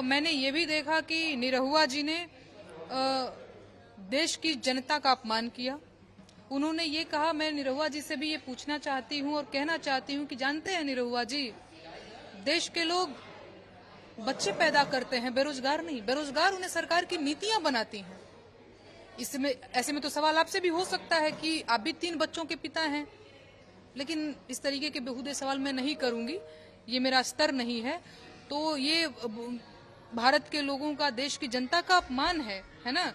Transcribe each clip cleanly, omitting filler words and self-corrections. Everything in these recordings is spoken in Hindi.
मैंने ये भी देखा कि निरहुआ जी ने देश की जनता का अपमान किया। उन्होंने ये कहा, मैं निरहुआ जी से भी ये पूछना चाहती हूँ और कहना चाहती हूँ कि जानते हैं निरहुआ जी, देश के लोग बच्चे पैदा करते हैं, बेरोजगार नहीं। बेरोजगार उन्हें सरकार की नीतियां बनाती हैं। इसमें ऐसे में तो सवाल आपसे भी हो सकता है कि आप भी 3 बच्चों के पिता हैं, लेकिन इस तरीके के बेहुदे सवाल मैं नहीं करूंगी, ये मेरा स्तर नहीं है। तो ये भारत के लोगों का, देश की जनता का अपमान है ना।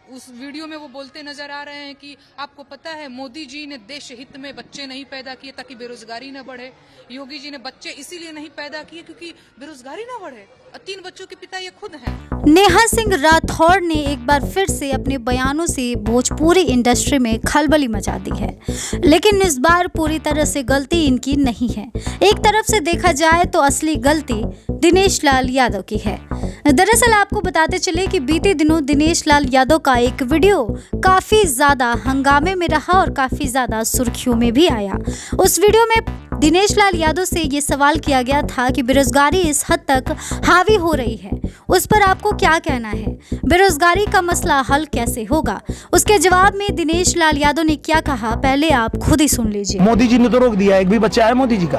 उस वीडियो में वो बोलते नजर आ रहे हैं कि आपको पता है मोदी जी ने देश हित में बच्चे नहीं पैदा किए ताकि बेरोजगारी न बढ़े। योगी जी ने बच्चे इसीलिए नहीं पैदा किए क्योंकि बेरोजगारी न बढ़े। 3 बच्चों के पिता ये खुद हैं। नेहा सिंह राठौर ने एक बार फिर से अपने बयानों से भोजपुरी इंडस्ट्री में खलबली मचा दी है, लेकिन इस बार पूरी तरह से गलती इनकी नहीं है। एक तरफ से देखा जाए तो असली गलती दिनेश लाल यादव की है। दरअसल आपको बताते चले कि बीते दिनों दिनेश लाल यादव का एक वीडियो काफी ज्यादा हंगामे में रहा और काफी ज्यादा सुर्खियों में भी आया। उस वीडियो में दिनेश लाल यादव से ये सवाल किया गया था कि बेरोजगारी इस हद तक हावी हो रही है, उस पर आपको क्या कहना है? बेरोजगारी का मसला हल कैसे होगा? उसके जवाब में दिनेश लाल यादव ने क्या कहा, पहले आप खुद ही सुन लीजिए। मोदी जी ने तो रोक दिया। एक भी बच्चा है मोदी जी का?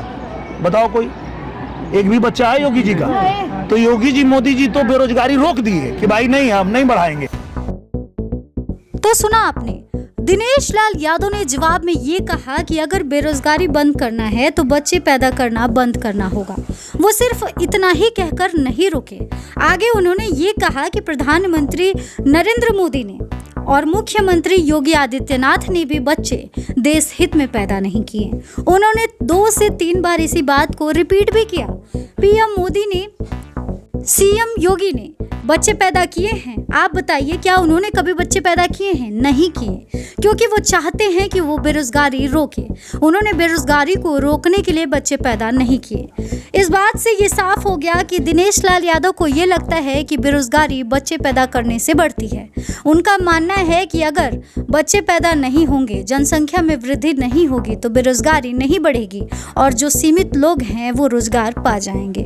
बताओ कोई एक भी बच्चा है योगी जी का? तो योगी जी, मोदी जी तो बेरोजगारी रोक दी है कि भाई नहीं, हम नहीं बढ़ाएंगे। तो सुना आपने, दिनेश लाल यादव ने जवाब में ये कहा कि अगर बेरोजगारी बंद करना है तो बच्चे पैदा करना बंद करना होगा। वो सिर्फ इतना ही कहकर नहीं रुके, आगे उन्होंने ये कहा कि प्रधानमंत्री नरेंद्र मोदी ने और मुख्यमंत्री योगी आदित्यनाथ ने भी बच्चे देश हित में पैदा नहीं किए। उन्होंने 2 से 3 बार इसी बात को रिपीट भी किया। पीएम मोदी ने, सीएम योगी ने बच्चे पैदा किए हैं। आप बताइए, क्या उन्होंने कभी बच्चे पैदा किए हैं? नहीं किए, क्योंकि वो चाहते हैं कि वो बेरोजगारी रोके। उन्होंने बेरोजगारी को रोकने के लिए बच्चे पैदा नहीं किए। इस बात से ये साफ हो गया कि दिनेश लाल यादव को ये लगता है कि बेरोजगारी बच्चे पैदा करने से बढ़ती है। उनका मानना है कि अगर बच्चे पैदा नहीं होंगे, जनसंख्या में वृद्धि नहीं होगी तो बेरोजगारी नहीं बढ़ेगी और जो सीमित लोग हैं वो रोजगार पा जाएंगे।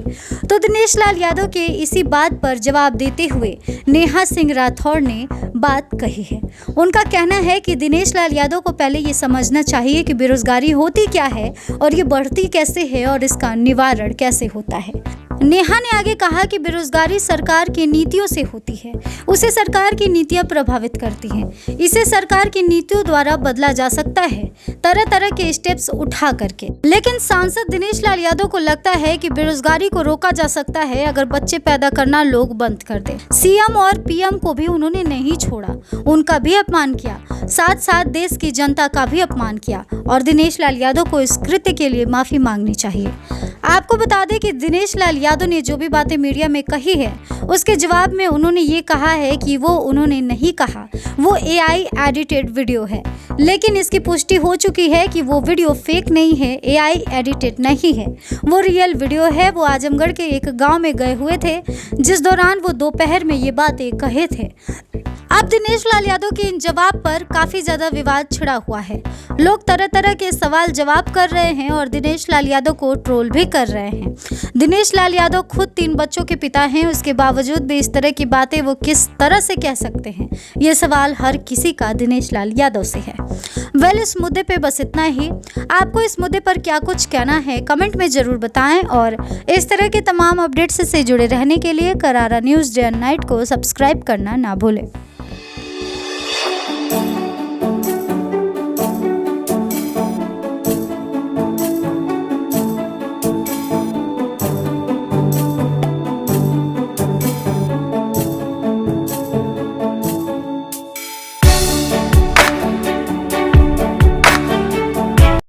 तो दिनेश लाल यादव के इसी बात पर जवाब देते हुए नेहा सिंह राठौर ने बात कही है। उनका कहना है कि दिनेश लाल यादव को पहले ये समझना चाहिए कि बेरोजगारी होती क्या है और ये बढ़ती कैसे है और इसका निवारण कैसे होता है। नेहा ने आगे कहा कि बेरोजगारी सरकार की नीतियों से होती है, उसे सरकार की नीतियां प्रभावित करती हैं। इसे सरकार की नीतियों द्वारा बदला जा सकता है, तरह तरह के स्टेप्स उठा करके। लेकिन सांसद दिनेश लाल यादव को लगता है कि बेरोजगारी को रोका जा सकता है अगर बच्चे पैदा करना लोग बंद कर दे। सीएम और पीएम को भी उन्होंने नहीं छोड़ा, उनका भी अपमान किया, साथ साथ देश की जनता का भी अपमान किया और दिनेश लाल यादव को इस कृत्य के लिए माफी मांगनी चाहिए। आपको बता दें कि दिनेश लाल यादव ने जो भी बातें मीडिया में कही है उसके जवाब में उन्होंने ये कहा है कि वो उन्होंने नहीं कहा, वो AI एडिटेड वीडियो है। लेकिन इसकी पुष्टि हो चुकी है कि वो वीडियो फेक नहीं है, AI एडिटेड नहीं है, वो रियल वीडियो है। वो आजमगढ़ के एक गांव में गए हुए थे जिस दौरान वो दोपहर में ये बातें कहे थे। अब दिनेश लाल यादव के इन जवाब पर काफी ज्यादा विवाद छिड़ा हुआ है। लोग तरह तरह के सवाल जवाब कर रहे हैं और दिनेश लाल यादव को ट्रोल भी कर रहे हैं। दिनेश लाल यादव खुद 3 बच्चों के पिता हैं, उसके बावजूद भी इस तरह की बातें वो किस तरह से कह सकते हैं, ये सवाल हर किसी का दिनेश लाल यादव से है। इस मुद्दे पे बस इतना ही। आपको इस मुद्दे पर क्या कुछ कहना है कमेंट में जरूर बताएं और इस तरह के तमाम अपडेट्स से जुड़े रहने के लिए करारा न्यूज़ डे एंड नाइट को सब्सक्राइब करना ना भूलें।